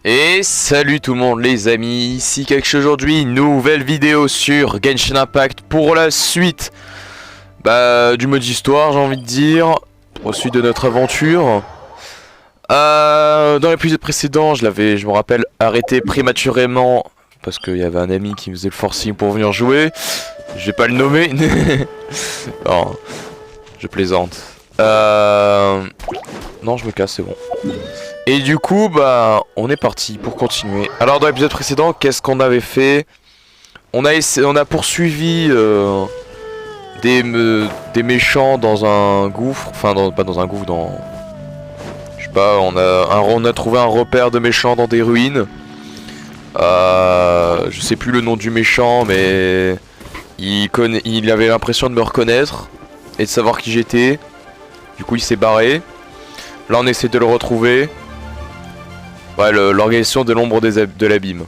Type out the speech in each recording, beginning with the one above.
Et salut tout le monde les amis, ici quelque chose aujourd'hui, nouvelle vidéo sur Genshin Impact pour la suite du mode histoire j'ai envie de dire, pour la suite de notre aventure. Dans l'épisode précédent je me rappelle, arrêté prématurément parce qu'il y avait un ami qui me faisait le forcing pour venir jouer. Je vais pas le nommer. Non, je plaisante. Non, je me casse, c'est bon. Et du coup, on est parti pour continuer. Alors, dans l'épisode précédent, qu'est-ce qu'on avait fait? On a poursuivi des méchants dans un gouffre. Enfin, pas dans un gouffre, dans... Je sais pas, on a trouvé un repère de méchants dans des ruines. Je sais plus le nom du méchant, mais... Il avait l'impression de me reconnaître et de savoir qui j'étais. Du coup, il s'est barré. Là, on essaie de le retrouver. Ouais, l'organisation de l'ombre de l'abîme.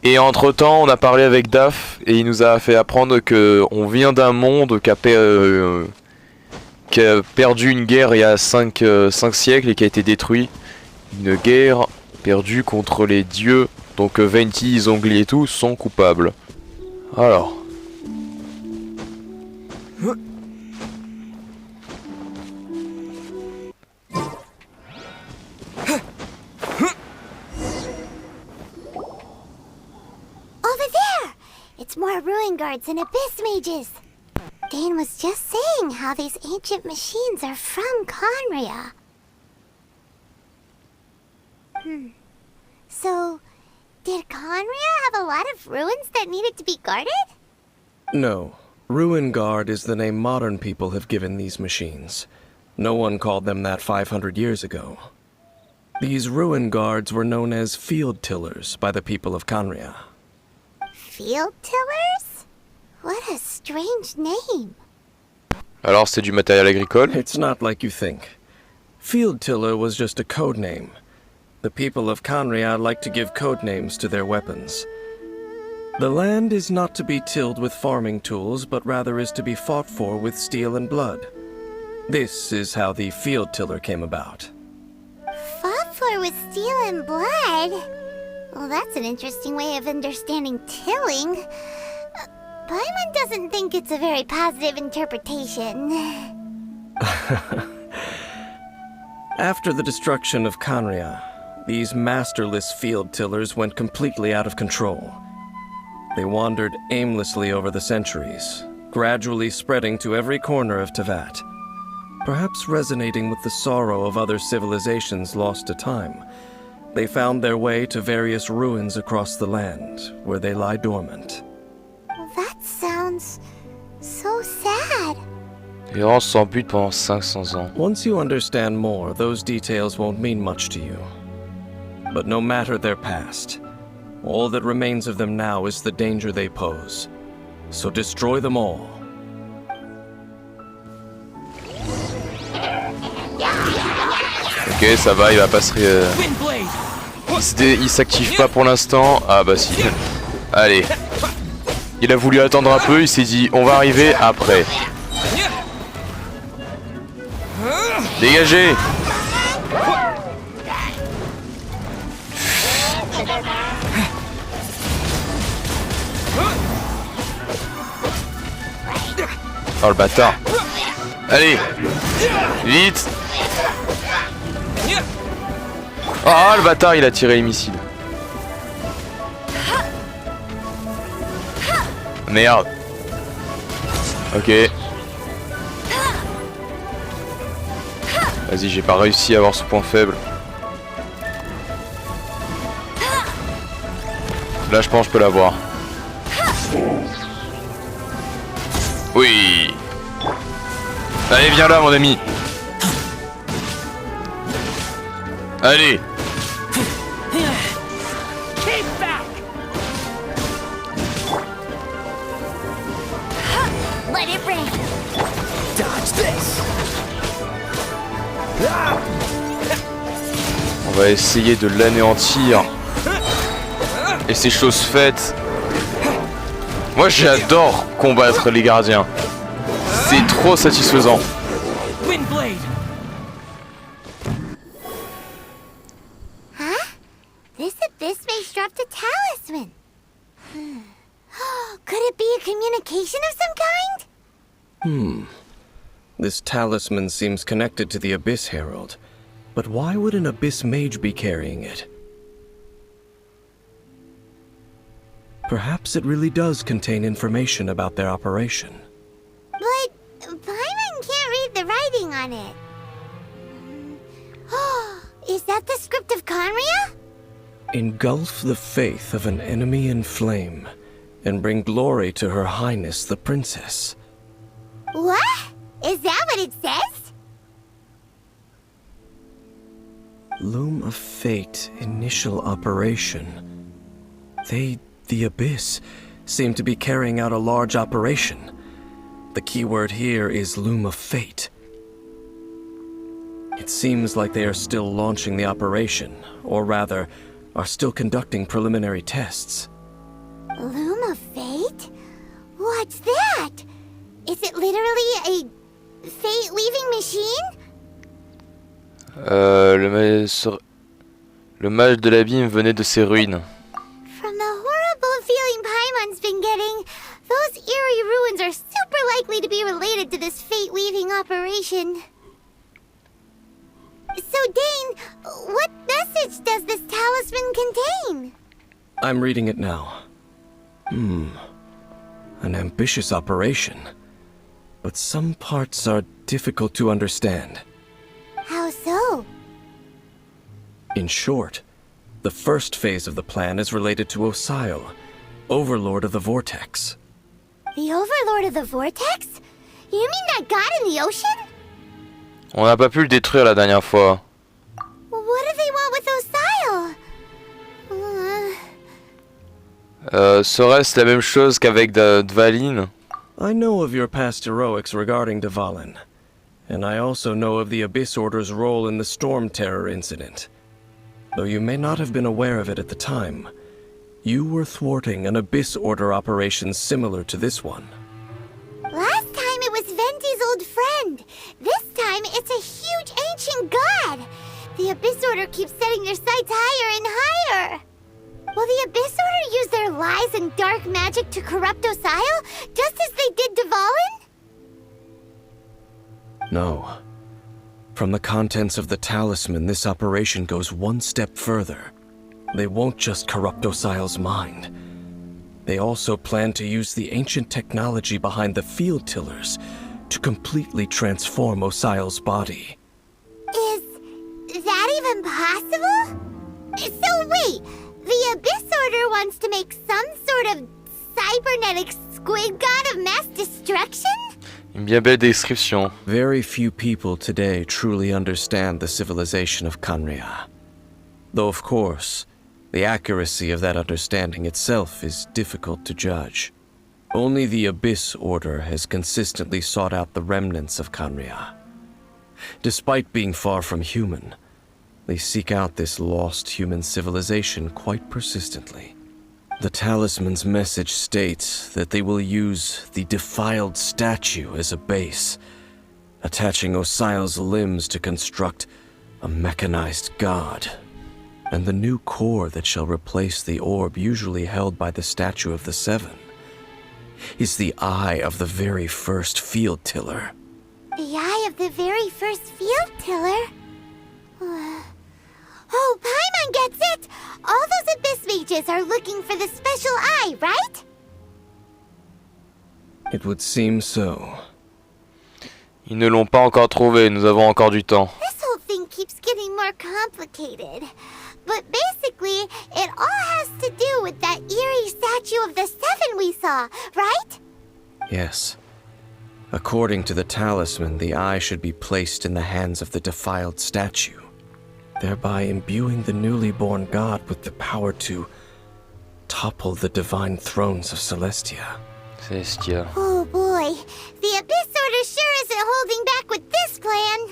Et entre temps, on a parlé avec Daph et il nous a fait apprendre que on vient d'un monde qui a perdu une guerre il y a 5 siècles et qui a été détruit. Une guerre perdue contre les dieux. Donc Venti, Zhongli et tout sont coupables. Alors. It's more ruin guards and abyss mages. Dane was just saying how these ancient machines are from Conria. So, did Conria have a lot of ruins that needed to be guarded? No. Ruin Guard is the name modern people have given these machines. No one called them that 500 years ago. These Ruin Guards were known as Field Tillers by the people of Conria. Field Tillers? What a strange name. Alors c'est du matériel agricole? It's not like you think. Field Tiller was just a code name. The people of Conria like to give code names to their weapons. The land is not to be tilled with farming tools, but rather is to be fought for with steel and blood. This is how the Field Tiller came about. Fought for with steel and blood? Well, that's an interesting way of understanding tilling. Paimon doesn't think it's a very positive interpretation. After the destruction of Conria, these masterless field tillers went completely out of control. They wandered aimlessly over the centuries, gradually spreading to every corner of Teyvat, perhaps resonating with the sorrow of other civilizations lost to time. They found their way to various ruins across the land, where they lie dormant. Well, that sounds so sad. Errance sans but pendant 500 ans. Once you understand more, those details won't mean much to you. But no matter their past, all that remains of them now is the danger they pose. So destroy them all. Ok, ça va, il va pas se il s'active pas pour l'instant. Ah bah si. Allez. Il a voulu attendre un peu, il s'est dit on va arriver après. Dégagez. Oh le bâtard. Allez. Vite. Ah, le bâtard, il a tiré les missiles. Merde. Ok. Vas-y, j'ai pas réussi à avoir ce point faible. Là, je pense que je peux l'avoir. Oui. Allez, viens là, mon ami. Allez. On va essayer de l'anéantir. Et c'est chose faite. Moi j'adore combattre les gardiens. C'est trop satisfaisant. this may disrupt a talisman. Could it be a communication of some kind? This talisman seems connected to the Abyss Herald. But why would an Abyss Mage be carrying it? Perhaps it really does contain information about their operation. But Paimon can't read the writing on it. Is that the script of Conria? Engulf the faith of an enemy in flame, and bring glory to Her Highness the Princess. What? Is that what it says? Loom of Fate initial operation. The Abyss, seem to be carrying out a large operation. The keyword here is Loom of Fate. It seems like they are still launching the operation, or rather, are still conducting preliminary tests. Loom of Fate? What's that? Is it literally a fate-weaving machine? Le mage de l'abîme venait de ces ruines. From the horrible feeling Paimon's been getting, those eerie ruins are super likely to be related to this fate-weaving operation. So, Dane, what message does this talisman contain? I'm reading it now. An ambitious operation. But some parts are difficult to understand. How so? In short, the first phase of the plan is related to Osile, Overlord of the Vortex. The Overlord of the Vortex? You mean that god in the ocean? On n'a pas pu le détruire la dernière fois. What do they want with Osile? Serait-ce la même chose qu'avec Dvalin? I know of your past heroics regarding Dvalin, and I also know of the Abyss Order's role in the Storm Terror incident. Though you may not have been aware of it at the time, you were thwarting an Abyss Order operation similar to this one. Last time it was Venti's old friend. This time it's a huge ancient god. The Abyss Order keeps setting their sights higher and higher. Will the Abyss Order use their lies and dark magic to corrupt Osile, just as they did Dvalin? No. From the contents of the talisman, this operation goes one step further. They won't just corrupt Osile's mind. They also plan to use the ancient technology behind the field tillers to completely transform Osile's body. Is that even possible? So wait, the Abyss Order wants to make some sort of cybernetic squid god of mass destruction? Une bien belle description. Very few people today truly understand the civilization of Conria. Though of course, the accuracy of that understanding itself is difficult to judge. Only the Abyss Order has consistently sought out the remnants of Conria. Despite being far from human, they seek out this lost human civilization quite persistently. The talisman's message states that they will use the defiled statue as a base, attaching Osile's limbs to construct a mechanized god, and the new core that shall replace the orb usually held by the Statue of the Seven is the eye of the very first field tiller. The eye of the very first field tiller? Oh, Paimon gets it! All those Abyss mages are looking for the special eye, right? It would seem so. Ils ne l'ont pas encore trouvé, nous avons encore du temps. This whole thing keeps getting more complicated. But basically, it all has to do with that eerie statue of the Seven we saw, right? Yes. According to the talisman, the eye should be placed in the hands of the defiled statue, thereby imbuing the newly born god with the power to topple the divine thrones of Celestia. Celestia. Oh boy, the Abyss Order sure isn't holding back with this plan.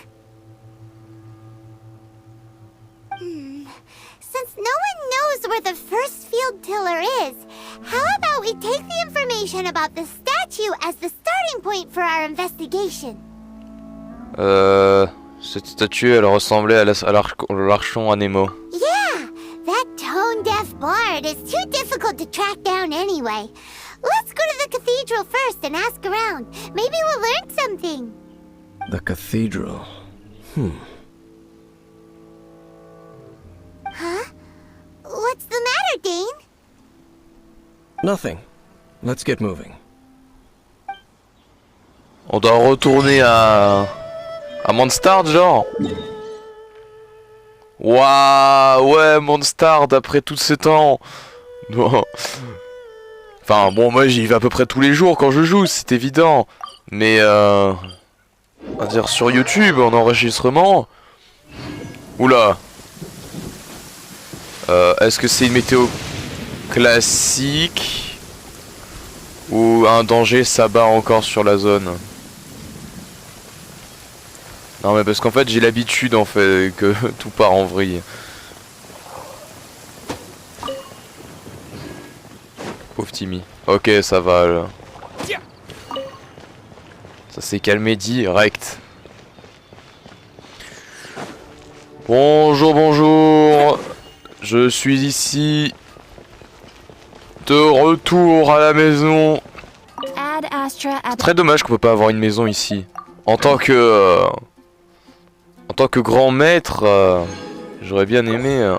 Since no one knows where the first field tiller is, how about we take the information about the statue as the starting point for our investigation? Cette statue, elle ressemblait à l'archon à Nemo. Yeah, that toned-down bard is too difficult to track down anyway. Let's go to the cathedral first and ask around. Maybe we'll learn something. The cathedral. Huh? What's the matter, Dane? Nothing. Let's get moving. On doit retourner à Mondstadt, genre. Waouh, ouais, Mondstadt après tout ce temps. Non. Enfin, bon, moi j'y vais à peu près tous les jours quand je joue, c'est évident. Mais on va dire sur YouTube, en enregistrement. Oula. Est-ce que c'est une météo classique ou un danger s'abat encore sur la zone? Non mais parce qu'en fait j'ai l'habitude en fait que tout part en vrille. Pauvre Timmy. Ok, ça va là. Ça s'est calmé direct. Bonjour, bonjour. Je suis ici. De retour à la maison. C'est très dommage qu'on peut pas avoir une maison ici. En tant que grand maître, j'aurais bien aimé.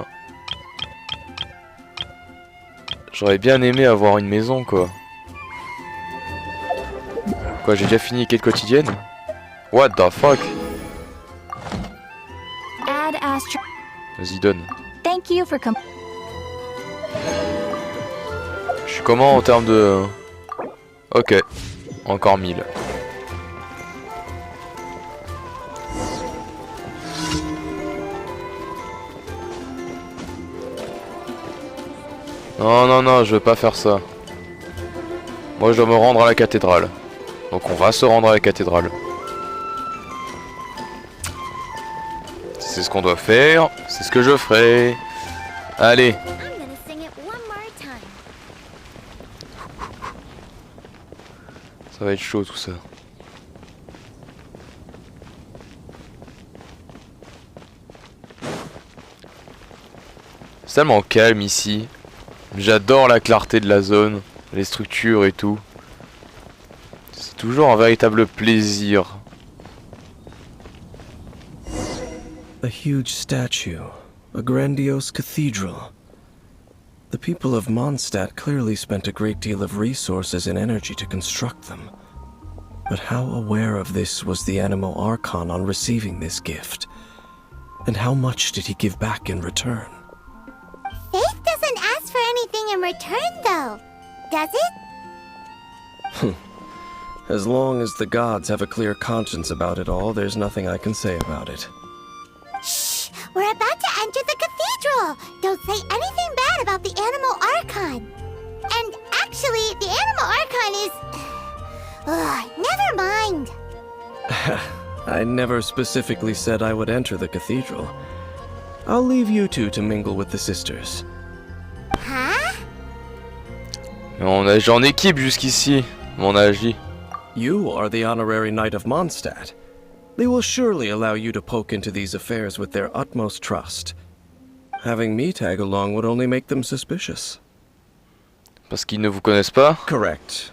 J'aurais bien aimé avoir une maison, quoi. Quoi, j'ai déjà fini les quêtes quotidiennes? What the fuck? Vas-y, donne. Je suis comment en termes de... Ok. Encore 1000. Non, non, non, je veux pas faire ça. Moi, je dois me rendre à la cathédrale. Donc, on va se rendre à la cathédrale. C'est ce qu'on doit faire. C'est ce que je ferai. Allez. Ça va être chaud tout ça. C'est tellement calme ici. J'adore la clarté de la zone, les structures et tout. C'est toujours un véritable plaisir. A huge statue, a grandiose cathedral. The people of Mondstadt clearly spent a great deal of resources and energy to construct them. But how aware of this was the Anemo Archon on receiving this gift? And how much did he give back in return? Faith doesn't ask for anything in return, though, does it? As long as the gods have a clear conscience about it all, there's nothing I can say about it. Shh! We're about to enter the cathedral! Don't say anything bad about the Animal Archon! And actually, the Animal Archon is... Ugh, never mind! I never specifically said I would enter the cathedral. I'll leave you two to mingle with the sisters. Huh? On a en équipe jusqu'ici. On a agi. You are the honorary knight of Mondstadt. They will surely allow you to poke into these affairs with their utmost trust. Having me tag along would only make them suspicious. Parce qu'ils ne vous connaissent pas? Correct.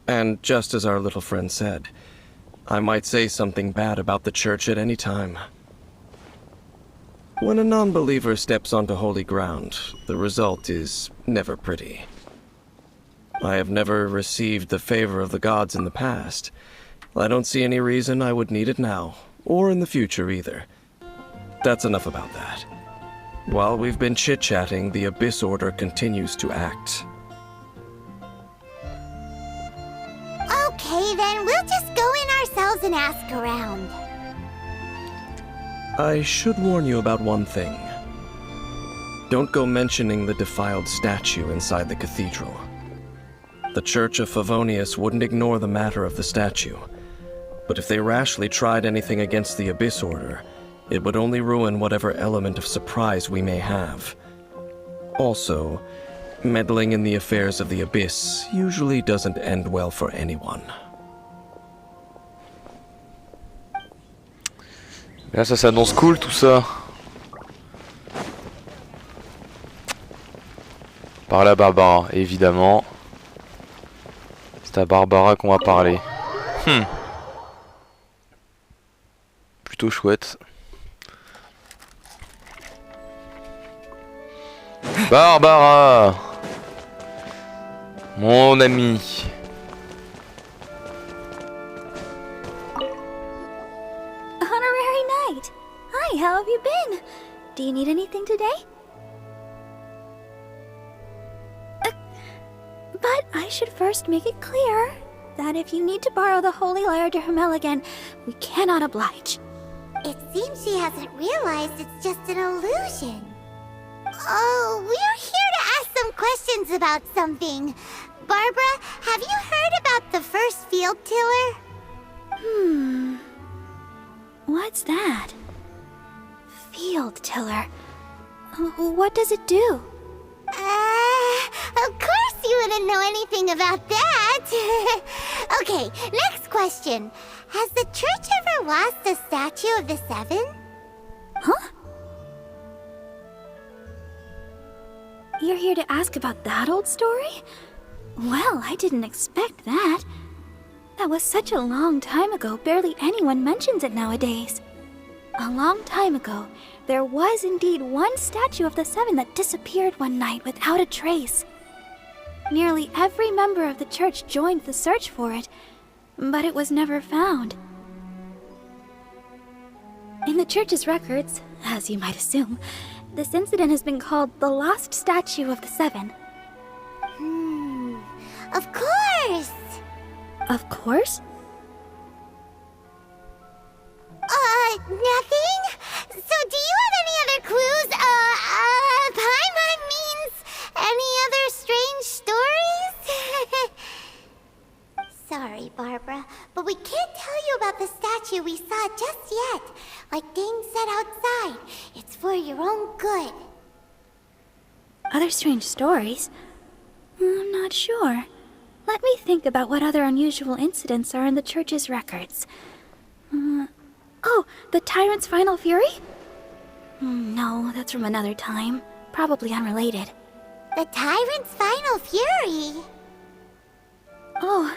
And just as our little friend said, I might say something bad about the church at any time. When a non-believer steps onto holy ground, the result is never pretty. I have never received the favor of the gods in the past. I don't see any reason I would need it now, or in the future either. That's enough about that. While we've been chit-chatting, the Abyss Order continues to act. Okay, then we'll just go in ourselves and ask around. I should warn you about one thing. Don't go mentioning the defiled statue inside the cathedral. The Church of Favonius wouldn't ignore the matter of the statue, but if they rashly tried anything against the Abyss Order, it would only ruin whatever element of surprise we may have. Also, meddling in the affairs of the Abyss usually doesn't end well for anyone. Là, ça s'annonce cool tout ça. Par la Barbara, évidemment. C'est à Barbara qu'on va parler. Plutôt chouette. Barbara, mon ami. Honorary Knight! Hi, how have you been? Do you need anything today? But I should first make it clear that if you need to borrow the Holy Lyre to Hermel again, we cannot oblige. It seems she hasn't realized it's just an illusion. Oh, we're here to ask some questions about something. Barbara, have you heard about the first field tiller? What's that? Field tiller. What does it do? Of course you wouldn't know anything about that. Okay, next question. Has the church ever lost a statue of the Seven? Huh? You're here to ask about that old story? Well, I didn't expect that. That was such a long time ago, barely anyone mentions it nowadays. A long time ago, there was indeed one statue of the Seven that disappeared one night without a trace. Nearly every member of the church joined the search for it, but it was never found. In the church's records, as you might assume, this incident has been called the Lost Statue of the Seven. Of course! Of course? Nothing? So do you have any other clues? Paimon means any other strange stories? Sorry, Barbara, but we can't tell you about the statue we saw just yet. Like Dane said outside, it's for your own good. Other strange stories? I'm not sure. Let me think about what other unusual incidents are in the church's records. Oh, the Tyrant's Final Fury? No, that's from another time. Probably unrelated. The Tyrant's Final Fury? Oh,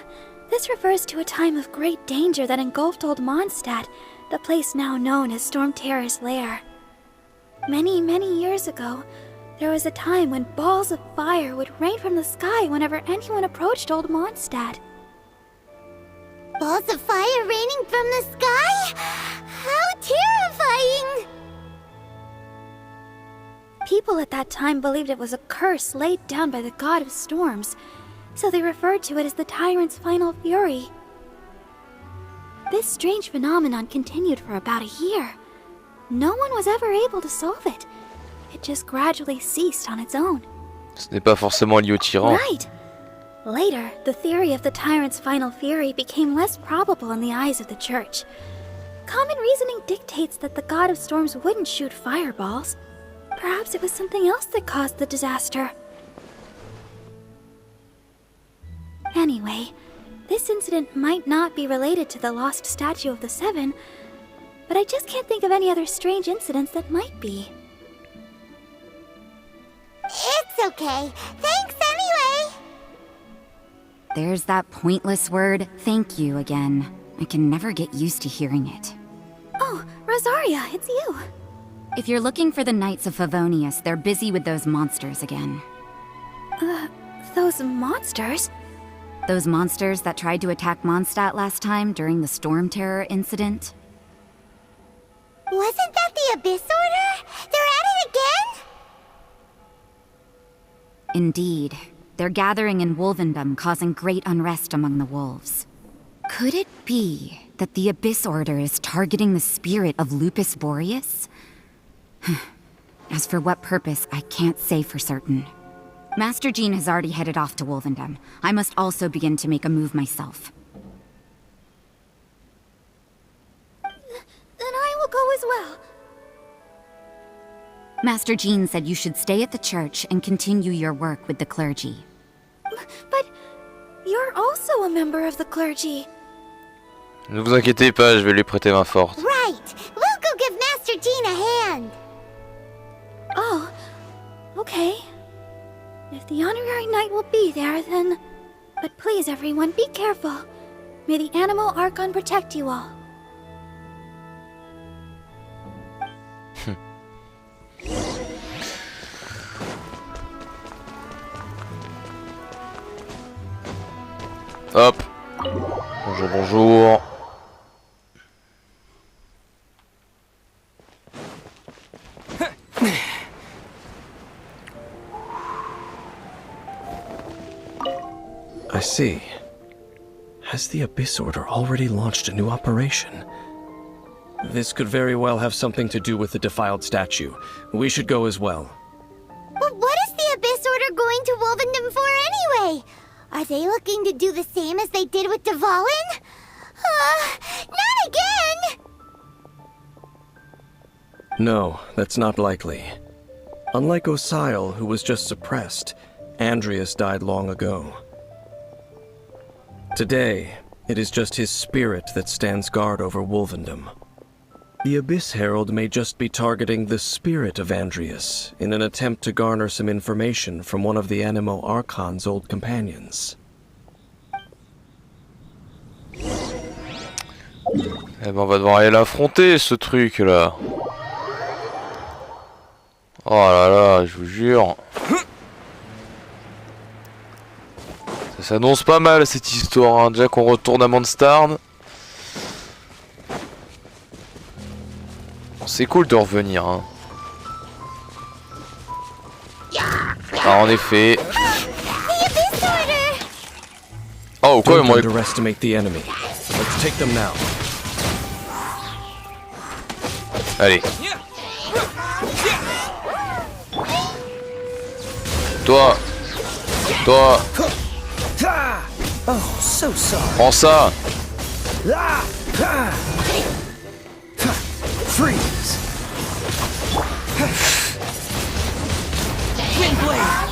this refers to a time of great danger that engulfed Old Mondstadt, the place now known as Storm Terror's lair. Many, many years ago, there was a time when balls of fire would rain from the sky whenever anyone approached Old Mondstadt. Balls of fire raining from the sky? How terrifying! People at that time believed it was a curse laid down by the god of storms, so they referred to it as the Tyrant's Final Fury. This strange phenomenon continued for about a year. No one was ever able to solve it. It just gradually ceased on its own. Ce n'est pas forcément lié au tyran. Right! Later, the theory of the Tyrant's Final Fury became less probable in the eyes of the church. Common reasoning dictates that the god of storms wouldn't shoot fireballs. Perhaps it was something else that caused the disaster. Anyway, this incident might not be related to the lost statue of the Seven, but I just can't think of any other strange incidents that might be. It's okay. Thanks anyway! There's that pointless word, thank you, again. I can never get used to hearing it. Oh, Rosaria, it's you. If you're looking for the Knights of Favonius, they're busy with those monsters again. Those monsters? Those monsters that tried to attack Mondstadt last time during the Storm Terror incident? Wasn't that the Abyss Order? They're at it again? Indeed. They're gathering in Wolvendom, causing great unrest among the wolves. Could it be that the Abyss Order is targeting the spirit of Lupus Boreas? As for what purpose, I can't say for certain. Master Jean has already headed off to Wolvendom. I must also begin to make a move myself. Then I will go as well. Master Jean said you should stay at the church and continue your work with the clergy. But you're also a member of the clergy. Ne vous inquiétez pas, je vais lui prêter main forte. Right! We'll go give Master Jean a hand! Oh, okay. If If the honorary knight will be there, then... But please, everyone, be careful. May the animal Archon protect you all. Hop. Bonjour, bonjour. I see. Has the Abyss Order already launched a new operation? This could very well have something to do with the defiled statue. We should go as well. But what is the Abyss Order going to Wolvendom for anyway? Are they looking to do the same as they did with Dvalin? Not again! No, that's not likely. Unlike Osile, who was just suppressed, Andreas died long ago. Today, it is just his spirit that stands guard over Wolvendom. The Abyss Herald may just be targeting the spirit of Andreas in an attempt to garner some information from one of the Animo Archon's old companions. Eh ben on va devoir aller l'affronter ce truc là. Oh là là, je vous jure. Ça s'annonce pas mal cette histoire, hein. Déjà qu'on retourne à Mondstadt. Bon, c'est cool de revenir, hein. Ah, en effet. Oh, quoi, Don't moi. underestimate the enemy. Let's take them now. Allez. Toi. Toi. Oh, so sorry. Prends ça. Freeze. Windblade.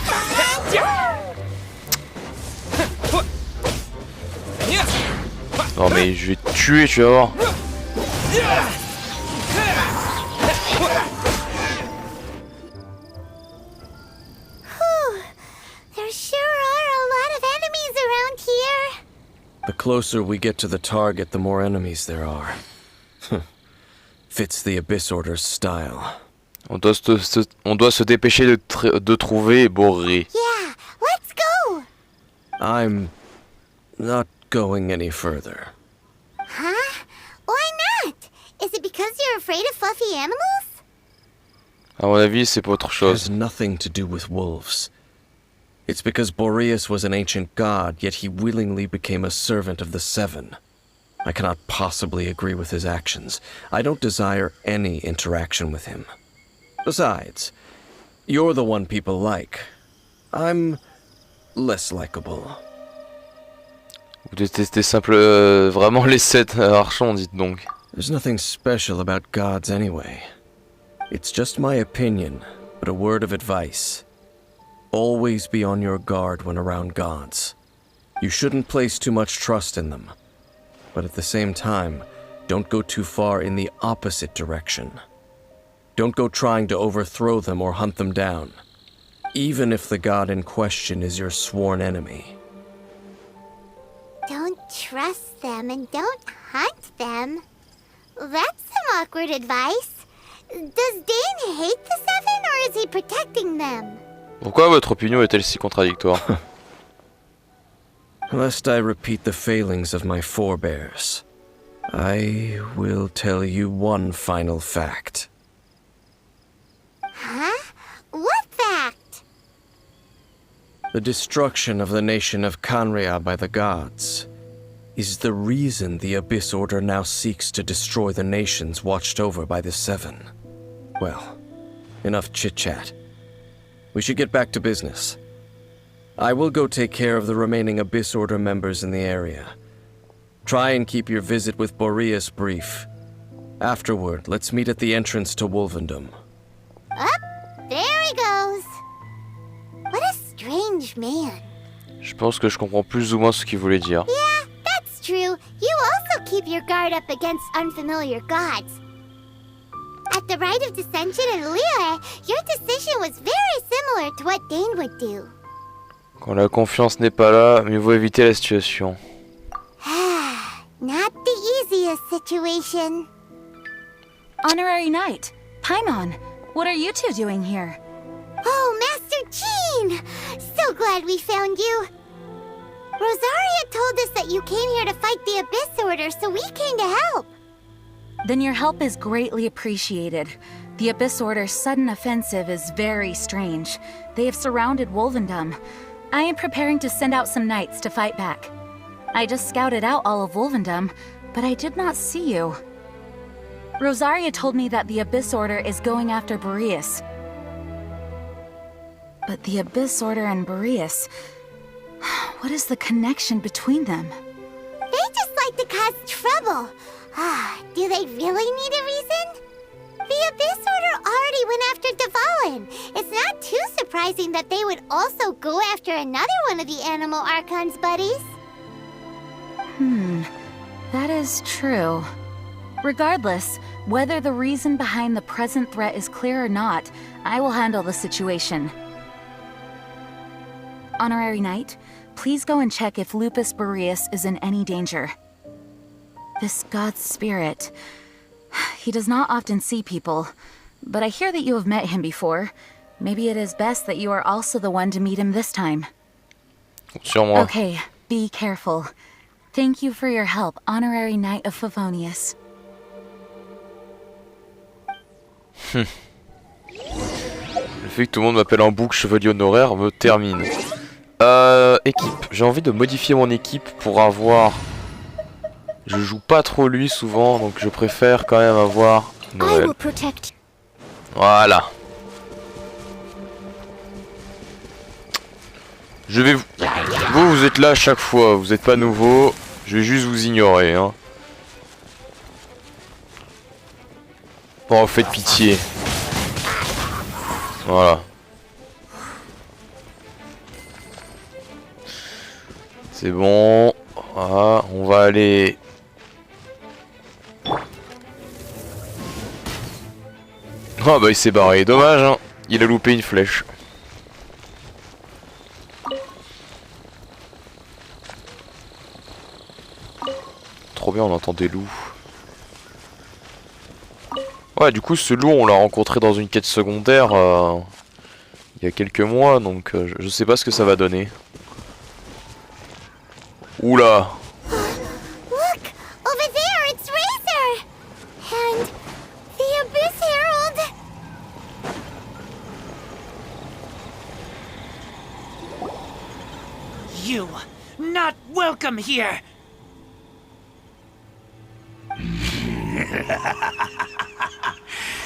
Non mais je vais te tuer, tu vas voir. There sure are a lot of enemies around here. The closer we get to the target, the more enemies there are. Fits the Abyss Order's style. On doit se dépêcher de trouver Boré. Yeah, let's go. I'm not going any further. Huh? Why not? Is it because you're afraid of fluffy animals? À mon avis, c'est pas autre It chose. has nothing to do with wolves. It's because Boreas was an ancient god, yet he willingly became a servant of the Seven. I cannot possibly agree with his actions. I don't desire any interaction with him. Besides, you're the one people like. I'm less likable. Vous détestez vraiment les 7 archons, dites donc. There's nothing special about gods anyway. It's just my opinion, but a word of advice. Always be on your guard when around gods. You shouldn't place too much trust in them. But at the same time, don't go too far in the opposite direction. Don't go trying to overthrow them or hunt them down, even if the god in question is your sworn enemy. Don't trust them and don't hunt them. That's some awkward advice. Does Dane hate the Seven or is he protecting them? Pourquoi votre opinion est-elle si contradictoire? Lest I repeat the failings of my forebears, I will tell you one final fact. Huh? What fact? The destruction of the nation of Canria by the gods is the reason the Abyss Order now seeks to destroy the nations watched over by the Seven. Well, enough chit-chat. We should get back to business. I will go take care of the remaining Abyss Order members in the area. Try and keep your visit with Boreas brief. Afterward, let's meet at the entrance to Wolvendom. Up, there he goes. What a strange man. Je pense que je comprends plus ou moins ce qu'il voulait dire. Yeah, that's true. You also keep your guard up against unfamiliar gods. At the Rite of Dissension in Liyue, your decision was very similar to what Dane would do. Quand la confiance n'est pas là, mieux vaut éviter la situation. Not the easiest situation. Honorary Knight, Paimon, what are you two doing here? Oh, Master Jean! So glad we found you. Rosaria told us that you came here to fight the Abyss Order, so we came to help. Then your help is greatly appreciated. The Abyss Order's sudden offensive is very strange. They have surrounded Wolvendom. I am preparing to send out some knights to fight back. I just scouted out all of Wolvendom, but I did not see you. Rosaria told me that the Abyss Order is going after Boreas. But the Abyss Order and Boreas... what is the connection between them? They just like to cause trouble. Do they really need a reason? The Abyss Order already went after Dvalin. It's not too surprising that they would also go after another one of the Animal Archon's buddies. That is true. Regardless, whether the reason behind the present threat is clear or not, I will handle the situation. Honorary Knight, please go and check if Lupus Boreas is in any danger. This god's spirit... he does not often see people, but I hear that you have met him before. Maybe it is best that you are also the one to meet him this time. Sûrement. Okay, be careful. Thank you for your help, Honorary Knight of Favonius. Le fait que tout le monde m'appelle en boucle chevalier honoraire me termine. Équipe. J'ai envie de modifier mon équipe pour avoir... Je joue pas trop lui souvent, donc je préfère quand même avoir Noël. Voilà. Je vais vous... Vous êtes là à chaque fois, vous êtes pas nouveau. Je vais juste vous ignorer, hein. Oh, faites pitié. Voilà. C'est bon. Voilà, on va aller... Ah bah il s'est barré, dommage hein. Il a loupé une flèche. Trop bien, on entend des loups. Ouais, du coup ce loup on l'a rencontré dans une quête secondaire il y a quelques mois, donc je sais pas ce que ça va donner. Oula. Look! Over there, it's Razor! And the Abyss Herald! You, not welcome here!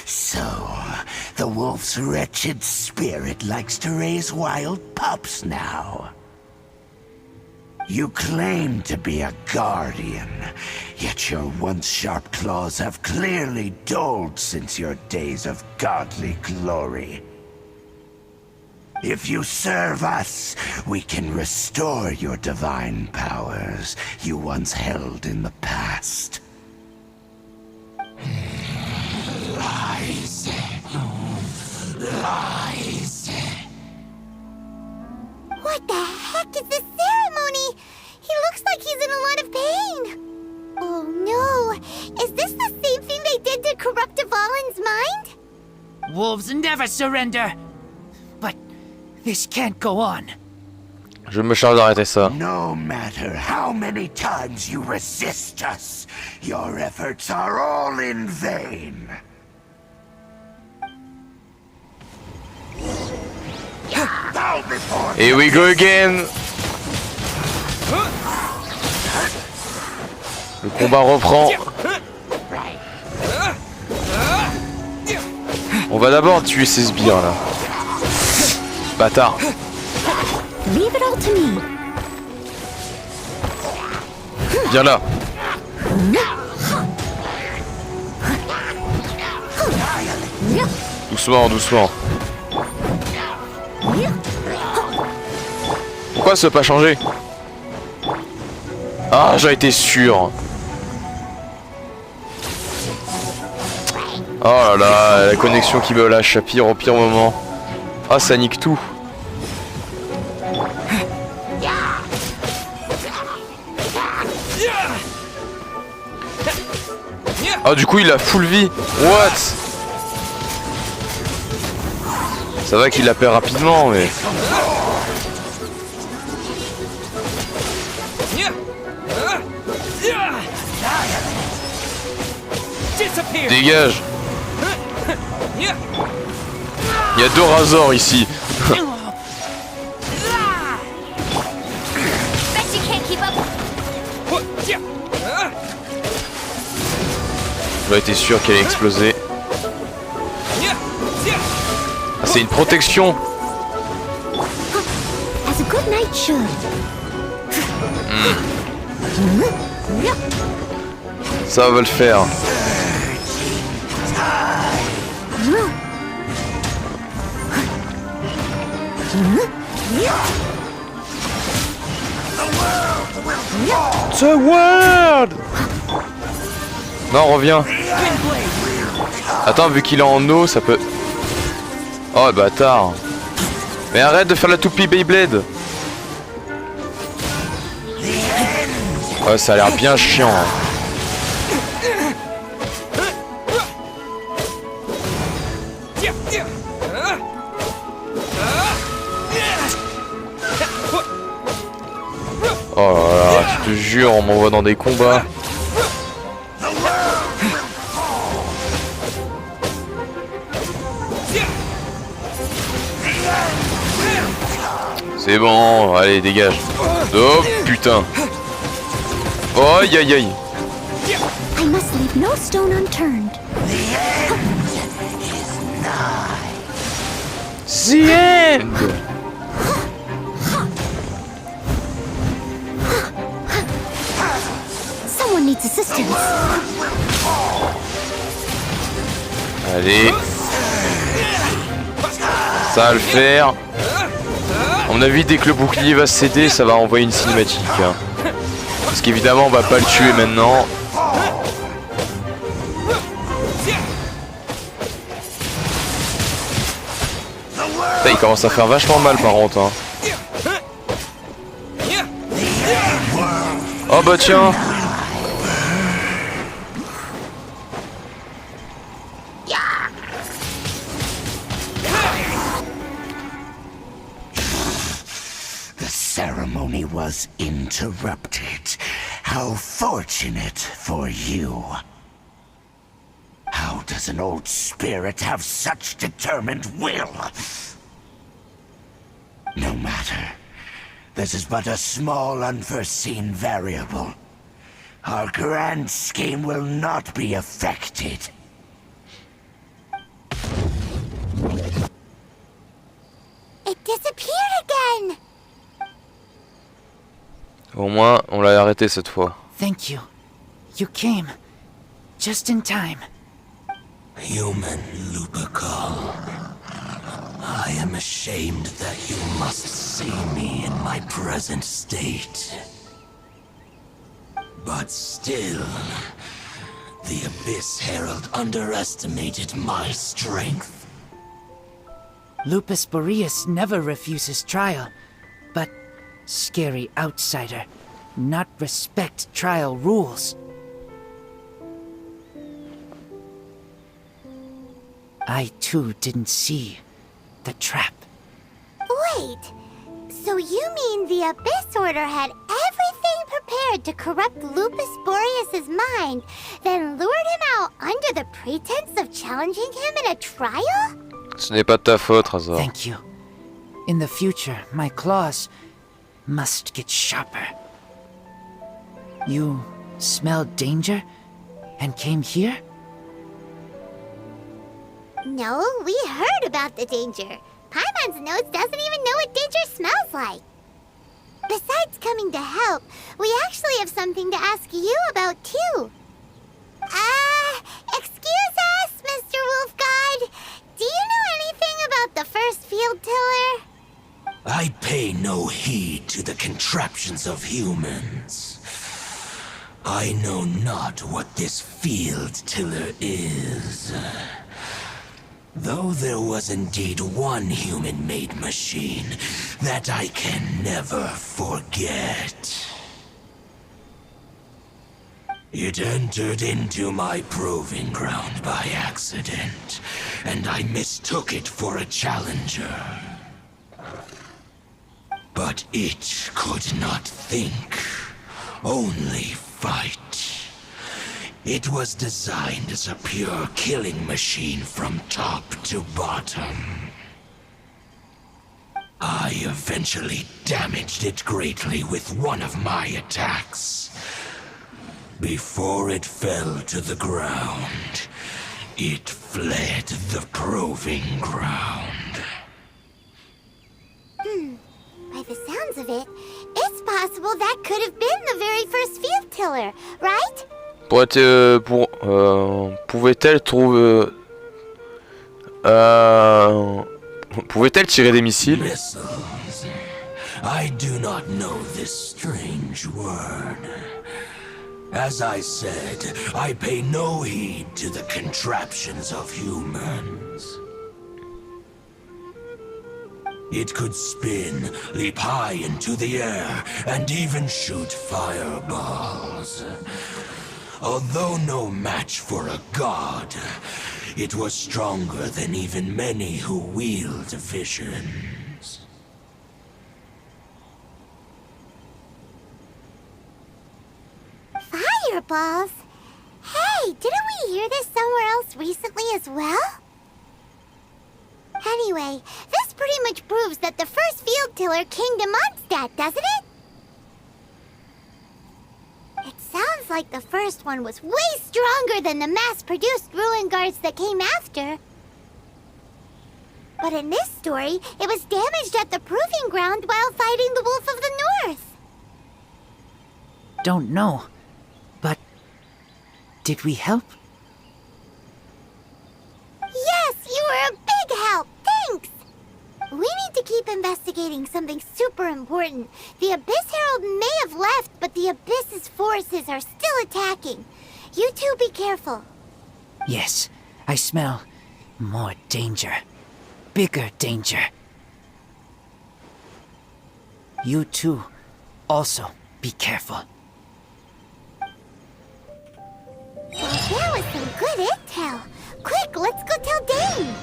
So, the wolf's wretched spirit likes to raise wild pups now. You claim to be a guardian, yet your once sharp claws have clearly dulled since your days of godly glory. If you serve us, we can restore your divine powers you once held in the past. Lies. Lies. What the heck is this ceremony? He looks like he's in a lot of pain. Oh no, is this the same thing they did to corrupt Dvalin's mind? Wolves never surrender! But this can't go on. Je me charge d'arrêter ça. No matter how many times you resist us, your efforts are all in vain. Bow before Here we go again. Le combat reprend. On va d'abord tuer ces sbires là. Bâtard. Leave it all to me. Viens là. Doucement, doucement. Pourquoi ça n'a pas changé? Ah, j'ai été sûr. Oh là là, la connexion qui me lâche à pire au pire moment. Ah, ça nique tout. Ah, du coup, il a full vie. What? Ça va qu'il la perd rapidement, mais... Dégage. Il y a 2 Razors ici. J'aurais été sûr qu'elle allait exploser. Ah, c'est une protection. As a good knight should. Ça va le faire. The world. Non, reviens. Attends, vu qu'il est en eau, ça peut... Oh, bâtard. Mais arrête de faire la toupie Beyblade. Ouais, ça a l'air bien chiant. Oh là là, je te jure, on m'envoie dans des combats. C'est bon, allez, dégage. Oh putain. Oh aïe aïe aïe. I must leave no stone unturned. The end. Someone needs assistance. Allez. Ça va le faire. À mon avis, dès que le bouclier va céder, ça va envoyer une cinématique. Hein. Parce qu'évidemment, on va pas le tuer maintenant. Putain, il commence à faire vachement mal par contre. Hein. Oh bah tiens. The ceremony was interrupted. How fortunate for you. How does an old spirit have such determined will? No matter. This is but a small unforeseen variable. Our grand scheme will not be affected. It disappeared again. Au moins, on l'a arrêté cette fois. Thank you. You came. Just in time. Human Lupercal. I am ashamed that you must see me in my present state. But still, the Abyss Herald underestimated my strength. Lupus Boreas never refuses trial, but scary outsider, not respect trial rules. I too didn't see the trap. Wait, so you mean the Abyss Order had everything prepared to corrupt Lupus Boreas' mind, then lured him out under the pretense of challenging him in a trial? Ce n'est pas de ta faute, Razor. Thank you. In the future, my claws must get sharper. You smelled danger and came here? No, we heard about the danger. Paimon's nose doesn't even know what danger smells like. Besides coming to help, we actually have something to ask you about too. Excuse us, Mr. Wolf God. Do you know anything about the first field tiller? I pay no heed to the contraptions of humans. I know not what this field tiller is. Though there was indeed one human-made machine that I can never forget. It entered into my proving ground by accident, and I mistook it for a challenger. But it could not think, only fight. It was designed as a pure killing machine from top to bottom. I eventually damaged it greatly with one of my attacks. Before it fell to the ground, it fled the proving ground. By the sounds of it, it's possible that could have been the very first field tiller, right? Pouvait-elle trouver... Pouvait-elle tirer des missiles? Missiles. I do not know this strange word. As I said, I pay no heed to the contraptions of humans. It could spin, leap high into the air, and even shoot fireballs. Although no match for a god, it was stronger than even many who wield visions. Fireballs? Hey, didn't we hear this somewhere else recently as well? Anyway, this pretty much proves that the first field tiller came to Mondstadt, doesn't it? It sounds like the first one was way stronger than the mass-produced ruin guards that came after. But in this story, it was damaged at the proving ground while fighting the Wolf of the North. Don't know. But did we help? Yes, you were a big help. Thanks. We need to keep investigating something super important. The Abyss Herald may have left, but the Abyss's forces are still attacking. You two be careful. Yes, I smell more danger. Bigger danger. You too, also be careful. Well, that was some good intel. Quick, let's go tell Dane.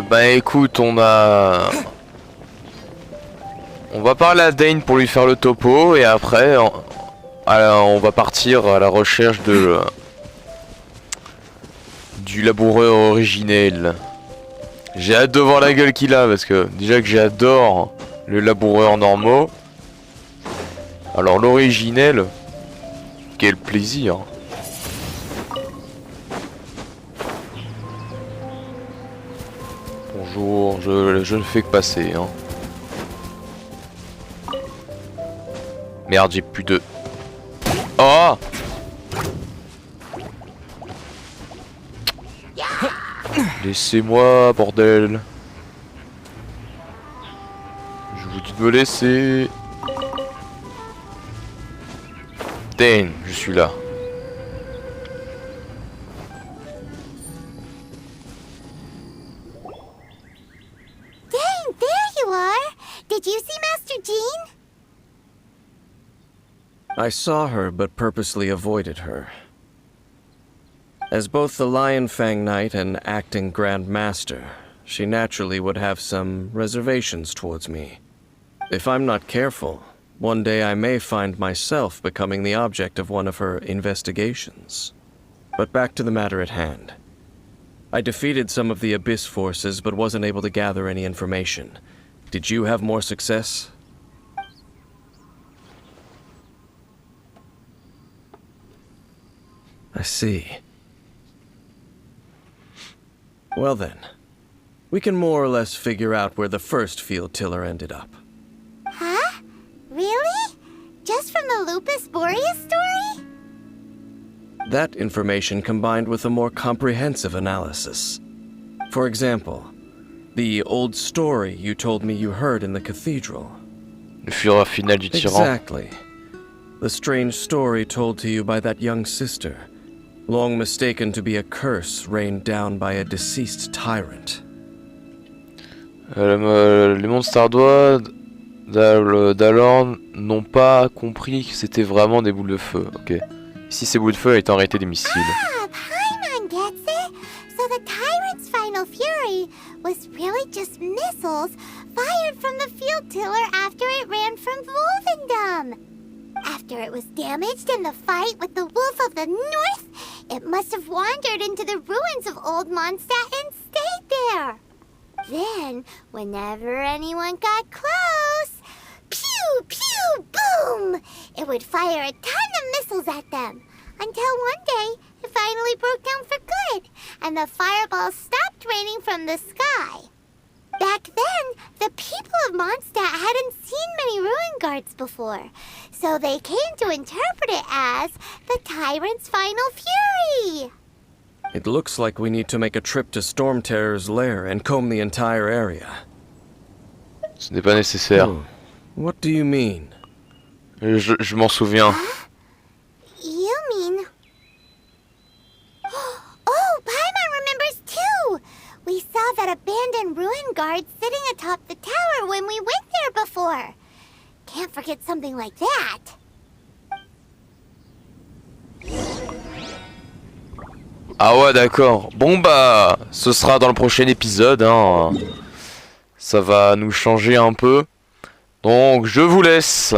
Bah écoute, on va parler à Dane pour lui faire le topo et après on va partir à la recherche du laboureur originel. J'ai hâte de voir la gueule qu'il a parce que déjà que j'adore le laboureur normaux. Alors l'originel, quel plaisir. Bonjour, je ne fais que passer hein. Merde, j'ai plus de... Oh! Laissez-moi, bordel. Je vous dis de me laisser. Dane, je suis là. Dane, there you are. Did you see Master Jean? I saw her, but purposely avoided her. As both the Lion Fang Knight and acting Grand Master, she naturally would have some reservations towards me. If I'm not careful, one day I may find myself becoming the object of one of her investigations. But back to the matter at hand. I defeated some of the Abyss forces, but wasn't able to gather any information. Did you have more success? I see. Well then, we can more or less figure out where the first field tiller ended up. Huh? Really? Just from the Lupus Boreas story? That information combined with a more comprehensive analysis. For example, the old story you told me you heard in the cathedral. Le fureur final du tyran. Exactly. The strange story told to you by that young sister, long mistaken to be a curse rained down by a deceased tyrant. Les mondes sardois D'alors n'ont pas compris que c'était vraiment des boules de feu. Ok. Ici, ces boules de feu étaient en réalité des missiles. Ah, Paimon gets it. So the tyrant's final fury was really just missiles fired from the field tiller after it ran from Wolvendom. After it was damaged in the fight with the Wolf of the North, it must have wandered into the ruins of Old Mondstadt and stayed there. Then, whenever anyone got close, pew, pew, boom! It would fire a ton of missiles at them. Until one day, it finally broke down for good, and the fireballs stopped raining from the sky. Back then, the people of Mondstadt hadn't seen many ruin guards before, so they came to interpret it as the tyrant's final fury. It looks like we need to make a trip to Storm Terror's lair and comb the entire area. Ce n'est pas nécessaire. What do you mean? Je m'en souviens. You mean... Oh, Paimon remembers too! We saw that abandoned ruin guard sitting atop the tower when we went there before. Can't forget something like that. Ah ouais, d'accord. Bon bah, ce sera dans le prochain épisode, hein. Ça va nous changer un peu. Donc, je vous laisse.